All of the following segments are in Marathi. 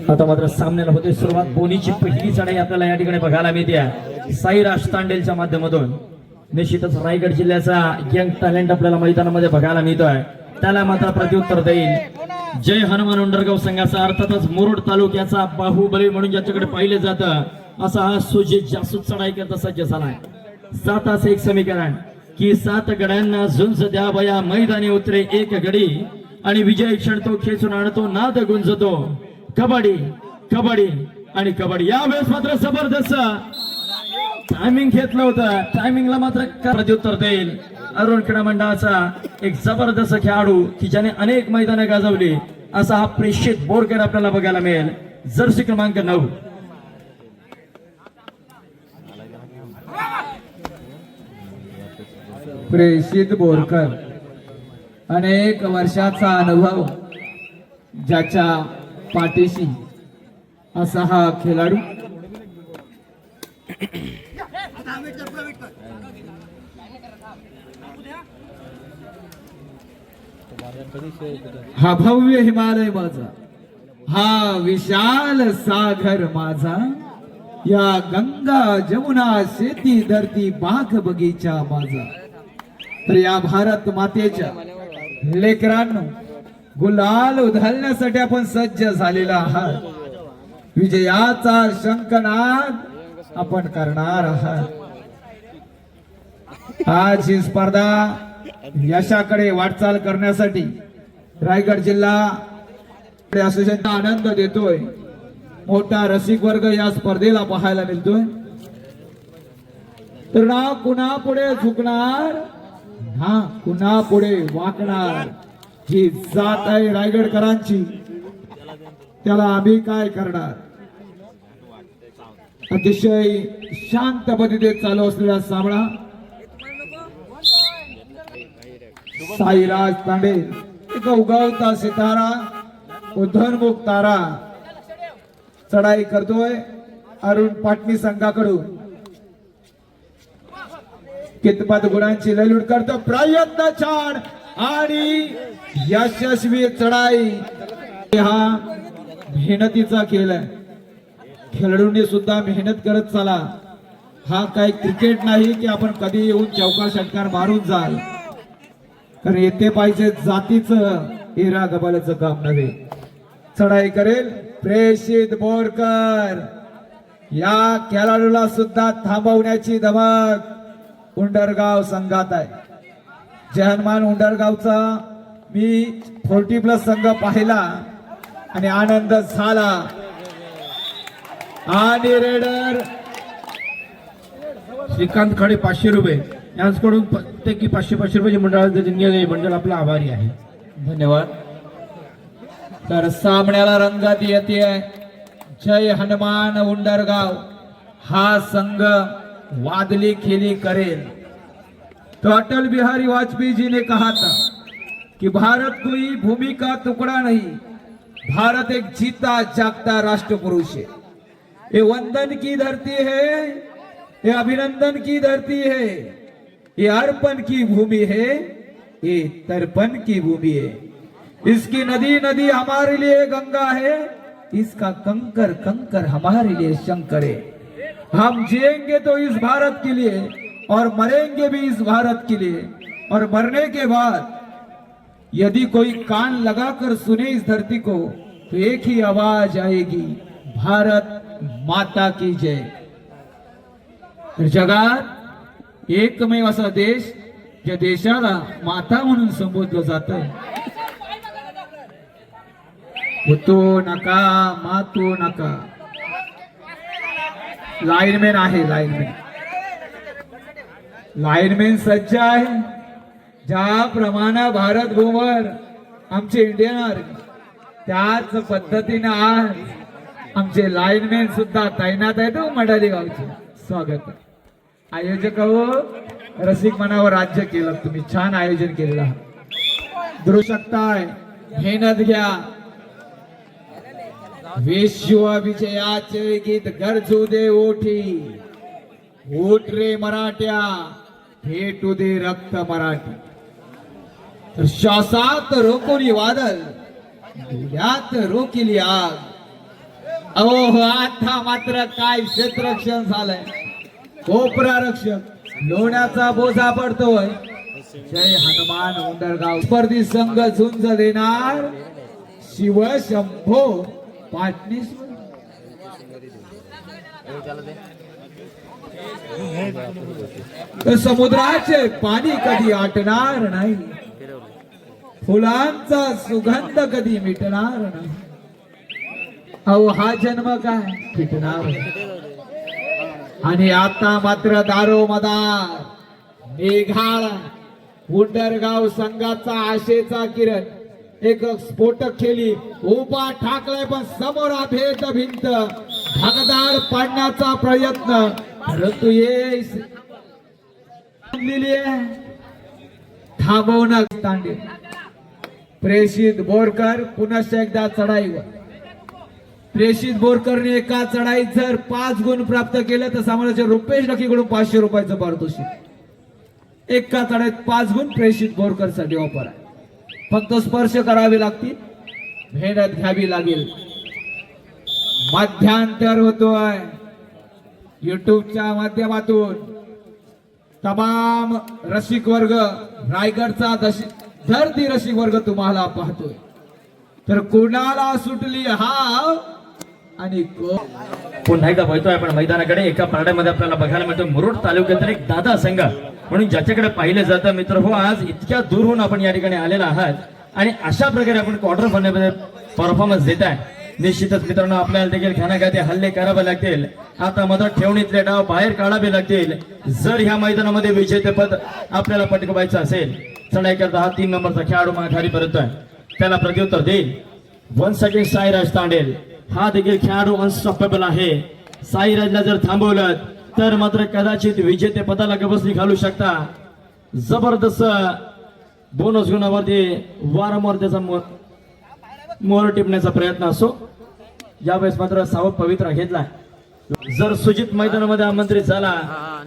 आता मात्र सामन्याला होते सुरुवात. बोनीची पहिली चढाई आपल्याला या ठिकाणी बघायला मिळते साईराज तांडेलच्या माध्यमातून. निश्चितच रायगड जिल्ह्याचा यंग टॅलेंट आपल्याला मैदानामध्ये बघायला मिळतोय. त्याला मात्र प्रत्युत्तर देईल जय हनुमान उंडरगाव संघाचा, अर्थातच मुरुड तालुक्याचा बाहुबली म्हणून ज्याच्याकडे पाहिले जातं असा हा सुजित जासूद चढाई करता सज्ज झालाय. 7-1 समीकरण की 7 गड्यांना झुंज द्या बया, मैदानी उतरे एक गडी आणि विजय क्षण तो खेचून आणतो, नाद गुंजतो कबड्डी कबड्डी आणि कबड्डी. यावेळेस मात्र जबरदस्त टायमिंग घेतलं होतं, टायमिंगला मात्र प्रत्युत्तर देईल अरुण क्रीडा मंडळाचा एक जबरदस्त खेळाडू की ज्याने अनेक मैदाने गाजवली असा हा प्रेषित बोरकर आपल्याला बघायला मिळेल. जर्सी क्रमांक 9. प्रेषित बोरकर अनेक वर्षाचा अनुभव ज्याच्या पाठीशी असा हा खेळाडू. हा भव्य हिमालय माझा, हा विशाल सागर माझा, या गंगा जमुना शेती धरती बाग बगीचा माझा. तर या भारत मातेच्या लेकरांनो गुलाल उधळण्यासाठी आपण सज्ज झालेला आहात. विजयाचा शंखनाद आपण करणार आहात. आज ही स्पर्धा यशाकडे वाटचाल करण्यासाठी रायगड जिल्हा असोसिएशनचा आनंद देतोय. मोठा रसिक वर्ग या स्पर्धेला पाहायला मिळतोय. तर ना कुणा पुढे झुकणार ना कुणा पुढे वाकणार, ही जात आहे रायगडकरांची, त्याला आम्ही काय करणार. अतिशय शांत पद्धतीने चालू असलेला सामना. साईराज तांडे एक उगवता सितारा, उधळमुख तारा चढाई करतोय अरुण पाटणी संघाकडून. कितपत गुणांची लयलूट करतो, प्रयत्न छान आणि यशस्वी चढाई. हा मेहनतीचा खेळ आहे, खेळाडूंनी सुद्धा मेहनत करत चला. हा काही क्रिकेट नाही की आपण कधी येऊन चौका षटकार मारून जाल, कारण येथे पाहिजे जातीचं हिरा गबालाचं काम नव्हे. चढाई करेल प्रेषित बोरकर. या खेळाडूला सुद्धा थांबवण्याची धमक उंडरगाव संघात आहे. जय हनुमान उंडरगावचा मी 40+ संघ पाहिला आणि आनंद झाला. आणि रेडर श्रीकांत खडे 500 रुपये यांच्याकडून प्रत्येकी 500 रुपये मंडळाचे मंडळ आपला आभारी आहे. धन्यवाद. तर सामन्याला रंगत येते जय हनुमान उंडरगाव. हा संघ वादली खेली करेल. तो अटल बिहारी वाजपेयी जी ने कहा था कि भारत कोई भूमि का टुकड़ा नहीं, भारत एक जीता जागता राष्ट्र पुरुष है. ये वंदन की धरती है, ये अभिनंदन की धरती है, ये अर्पण की भूमि है, ये तर्पण की भूमि है. इसकी नदी नदी हमारे लिए गंगा है, इसका कंकर कंकर हमारे लिए शंकर है. हम जिएंगे तो इस भारत के लिए और मरेंगे भी इस भारत के लिए. और मरने के बाद यदि कोई कान लगाकर सुने इस धरती को तो एक ही आवाज आएगी, भारत माता की जय. जगात एकमेव असा देश ज्या देशाला माता म्हणून संबोधलं जातं. होतो नका मातो नका. लाईनमॅन आहे, लाईनमॅन सज्ज आहे. ज्याप्रमाणे भारत भूमीवर आमचे इंडियन आर्मी, त्याच पद्धतीने आज आमचे लाईनमॅन सुद्धा तैनात आहेत. मडाली गावचे स्वागत. आयोजक हो, रसिक मनावर राज्य केलं तुम्ही, छान आयोजन केलेलं आहे. धरू शकताय, मेहनत घ्या. विश्व विजयाचे गीत गरजू दे ओठी, उठ रे मराठ्या, भेटू दे रक्त मराठी. श्वासात रोखोली वादळ, डोळ्यात रोखिली आग. अहो आता मात्र काय क्षेत्ररक्षण झालंय. कोपरा रक्षक लोण्याचा बोजा पडतोय. जय हनुमान उंडरगाव. स्पर्धी संघ झुंज देणार शिव शंभो पाटणेश्वर. तर समुद्राचे पाणी कधी आटणार नाही, फुलांचा सुगंध कधी मिटणार नाही. अहो हा जन्म काय फिटणार. आणि आता मात्र दारोमदार मेघाळ उंडरगाव संघाचा आशेचा किरण एक स्फोटक खेळी उभा ठाकलाय, पण समोर भेट भिंत धाकदार पाडण्याचा प्रयत्न. परंतु थांबवणार तांडे. प्रेषित बोरकर पुनश्च एकदा चढाईवर. प्रेषित बोरकरने एका चढाईत जर 5 गुण प्राप्त केले तर सामान्य रुपेश लकीकडून 500 रुपयाचं पारितोषिक. एका चढाईत 5 गुण प्रेषित बोरकर साठी ऑफर आहे. फक्त स्पर्श करावे लागतील, मेहनत घ्यावी लागेल. मध्यांतर होतोय युट्यूबच्या माध्यमातून. तमाम रसिक वर्ग रायगडचा धरती रसिक वर्ग तुम्हाला पाहतोय. तर कुणाला सुटली हाव आणि पुन्हा एकदा वळतोय आपण मैदानाकडे. एका पारड्यामध्ये आपल्याला बघायला मिळतो मुरुड तालुक्यातील एक दादा संघ म्हणून ज्याच्याकडे पाहिलं जातं. मित्र हो, आज इतक्या दूरहून आपण या ठिकाणी आलेला आहात आणि अशा प्रकारे आपण क्वार्टर फायनलमध्ये परफॉर्मन्स देत आहे. निश्चितच मित्रांनो आपल्याला देखील खानागाती हल्ले करावे लागतील. आता मदत ठेवणीतले डाव बाहेर काढावे लागतील जर ह्या मैदानामध्ये विजेतेपद आपल्याला पटकवायचं असेल. चढाई करता हा 3 नंबरचा खेळाडू माघारी परततोय. त्याला प्रत्युत्तर देईल वन्स अगेन साईराज तांडेल. हा देखील खेळाडू अनस्टॉपेबल आहे. साईराजला जर थांबवलं तर मात्र कदाचित विजेतेपदाला गवसणी घालू शकता. जबरदस्त बोनस गुणावरती वारंवार त्याचा मोहर टिपण्याचा प्रयत्न असो. यावेळेस मात्र सावध पवित्रा घेतला. जर सुजित मैदानामध्ये आमंत्रित झाला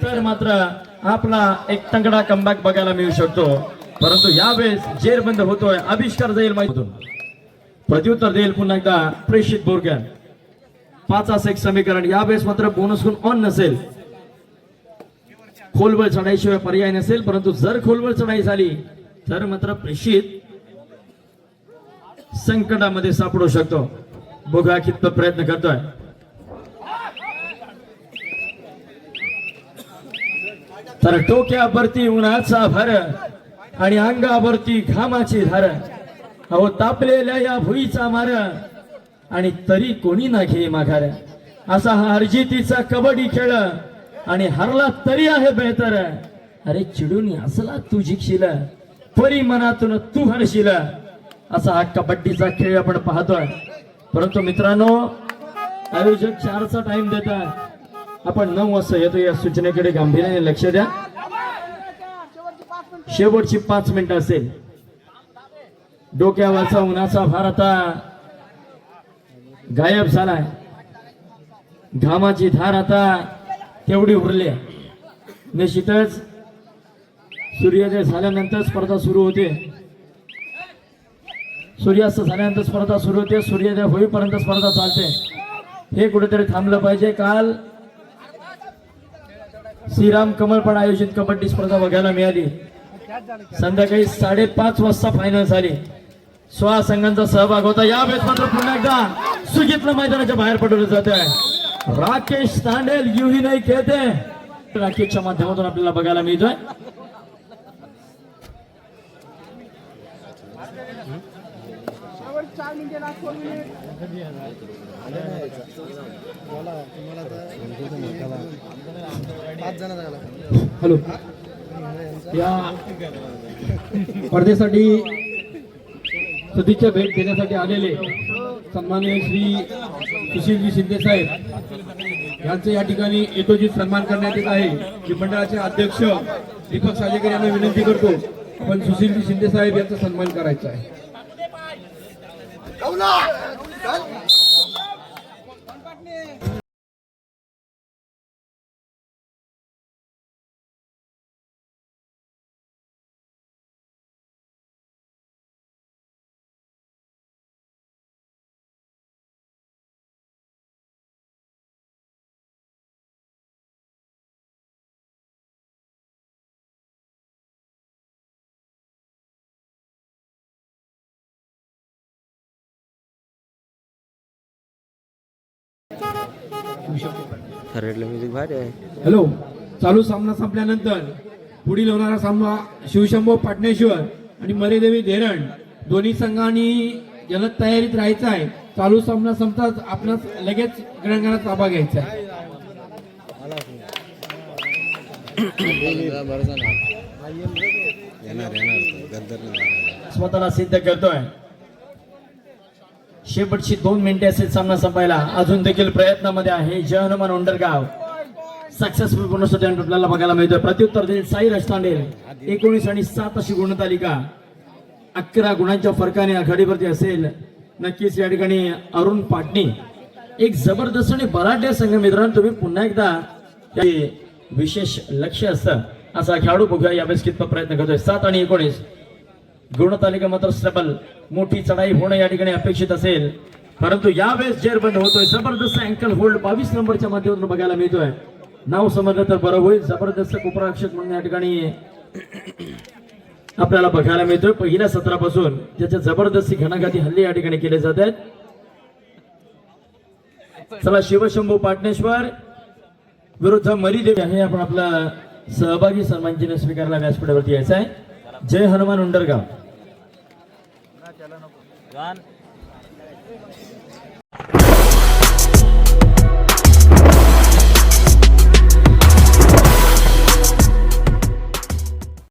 तर मात्र आपला एक तंगडा कमबॅक बघायला मिळू शकतो. परंतु यावेळेस जेरबंद होतोय. आविष्कार जाईल मैदानातून. प्रत्युत्तर देईल पुन्हा एकदा प्रेषित बोरकर. 5 समीकरण. यावेळेस मात्र बोनस गुण ऑन नसेल, खोलवर चढाईशिवाय पर्याय नसेल. परंतु जर खोलवर चढाई झाली तर मात्र प्रेषित संकटामध्ये सापडू शकतो. बघा कितपत प्रयत्न करतोय. तर डोक्यावरती उन्हाचा भर आणि अंगावरती घामाची धार. अहो तापलेल्या या भुईचा मार आणि तरी कोणी ना घे माघार. असा हा हरजितीचा कबड्डी खेळ आणि हरला तरी आहे बेहतर. अरे चिडून असला तू जिंकशील, परी मनातून तू हरशील. असा हा कबड्डीचा खेळ आपण पाहतोय. परंतु मित्रांनो आयोजक 4चा टाइम देतात. आपण 9 वाजता येतो. या सूचनेकडे गांभीर्याने लक्ष द्या. शेवटची 5 मिनिटं असेल. डोक्यावरचा उन्हाचा भार आता गायब झालाय. घामाची धार आता तेवढी उरली. निश्चितच सूर्योदय झाल्यानंतर स्पर्धा सुरू होते. सूर्यास्त झाल्यानंतर स्पर्धा सुरू होते. सूर्योदय होईपर्यंत स्पर्धा चालते. हे कुठेतरी थांबलं पाहिजे. काल श्रीराम कमलपण आयोजित कबड्डी स्पर्धा बघायला मिळाली. संध्याकाळी 5:30 वाजता फायनल झाली. 16 संघांचा सहभाग होता. यावेळेस मात्र पुन्हा एकदा सुगीतलं मैदानाच्या बाहेर पडवलं जात आहे. राकेश तांडेल युही नाही खेळते. राकेशच्या माध्यमातून आपल्याला बघायला मिळतोय. हॅलो, या स्पर्धेसाठी सदिच्छा भेट देण्यासाठी आलेले सन्माननीय श्री सुशीलजी शिंदे साहेब यांचे या ठिकाणी यथोचित सन्मान करण्यात येत आहे. मी मंडळाचे अध्यक्ष दीपक साजेकर यांना विनंती करतो आपण सुशीलजी शिंदे साहेब यांचा सन्मान करायचा आहे. खरेडलं म्युझिक भारी आहे. हॅलो, चालू सामना संपल्यानंतर पुढील होणारा सामना शिवशंभो पाटणेश्वर आणि मरेदेवी धेरण दोन्ही संघांनी जलद तयारीत राहायचं आहे. चालू सामना संपताच आपणास लगेच रंगाचा ताबा घ्यायचा आहे. स्वतःला सिद्ध करतोय. शेवटची 2 मिनिटे असेल सामना संपायला. अजून देखील प्रयत्नामध्ये आहे जय हनुमान उंडरगाव. सक्सेसफुल गुणसाठी आपल्याला बघायला मिळतोय. प्रत्युत्तर देईल साई रस्तांडेल. 19 आणि 7 अशी गुणतालिका. 11 गुणांच्या फरकाने आघाडीवरती असेल. नक्कीच या ठिकाणी अरुण पाटणी एक जबरदस्त आणि बलाढ्य संघ. मित्रांनो, तुम्ही पुन्हा एकदा हे विशेष लक्ष असतं असा खेळाडू बघूया यावेळेस कितपत प्रयत्न करतोय. 7 आणि 19 गुणतालिका मात्र स्टेबल. मोठी चढाई होणं या ठिकाणी अपेक्षित असेल, परंतु यावेळेस जेर बंद होतोय. जबरदस्त अँकल होल्ड 22 नंबरच्या माध्यमातून बघायला मिळतोय. नाव समजलं तर बरं होईल. जबरदस्त कुपरक्षक म्हणून या ठिकाणी आपल्याला बघायला मिळतोय. पहिल्या सत्रापासून ज्याच्या जबरदस्ती घणाघाती हल्ले या ठिकाणी केले जात आहेत. चला, शिवशंभू पाटणेश्वर विरुद्ध मरीदेवी आहे. आपण आपला सहभागी सन्मानचिन्ह स्वीकारला व्यासपीठावरती यायचा आहे. जय हनुमान उंडरगाव. गान